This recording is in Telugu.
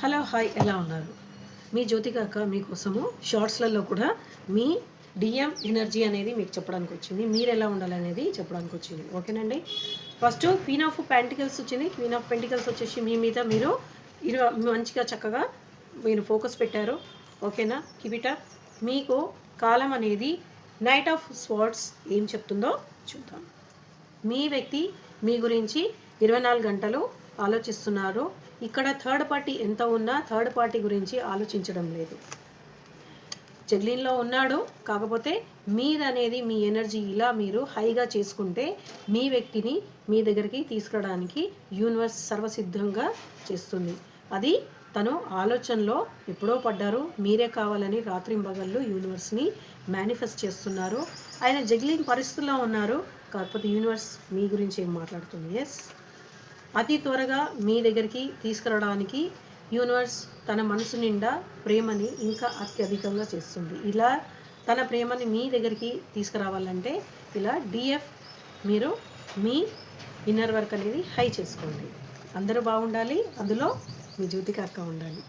హలో హాయ్ ఎలా ఉన్నారు? మీ జ్యోతిక అక్క మీకోసము షార్ట్స్లలో కూడా మీ డిఎం ఎనర్జీ అనేది మీకు చెప్పడానికి వచ్చింది. మీరు ఎలా ఉండాలనేది చెప్పడానికి వచ్చింది. ఓకేనండి. ఫస్ట్ క్వీన్ ఆఫ్ పెంటికల్స్ వచ్చింది. క్వీన్ ఆఫ్ పెంటికల్స్ వచ్చేసి మీ మీద మీరు మంచిగా చక్కగా మీరు ఫోకస్ పెట్టారు. ఓకేనా? కివిట మీకు కాలం అనేది నైట్ ఆఫ్ స్వార్డ్స్ ఏం చెప్తుందో చూద్దాం. మీ వ్యక్తి మీ గురించి 24 గంటలు ఆలోచిస్తున్నారు. ఇక్కడ థర్డ్ పార్టీ ఎంత ఉన్నా థర్డ్ పార్టీ గురించి ఆలోచించడం లేదు. జగ్లిన్లో ఉన్నాడు. కాకపోతే మీదనేది మీ ఎనర్జీ ఇలా మీరు హైగా చేసుకుంటే మీ వ్యక్తిని మీ దగ్గరికి తీసుకురావడానికి యూనివర్స్ సర్వసిద్ధంగా చేస్తుంది. అది తను ఆలోచనలో ఎప్పుడో పడ్డారు. మీరే కావాలని రాత్రింబగళ్ళు యూనివర్స్ని మేనిఫెస్ట్ చేస్తున్నారు. ఆయన జగ్లింగ్ పరిస్థితుల్లో ఉన్నారు. కాకపోతే యూనివర్స్ మీ గురించి ఏం మాట్లాడుతుంది? ఎస్, అతి త్వరగా మీ దగ్గరికి తీసుకురావడానికి యూనివర్స్ తన మనసు నిండా ప్రేమని ఇంకా అత్యధికంగా చేస్తుంది. ఇలా తన ప్రేమని మీ దగ్గరికి తీసుకురావాలంటే ఇలా డిఎఫ్ మీరు మీ ఇన్నర్ వర్క్ అనేది హై చేసుకోండి. అందరూ బాగుండాలి. అందులో మీ జ్యోతిక అక్క ఉండాలి.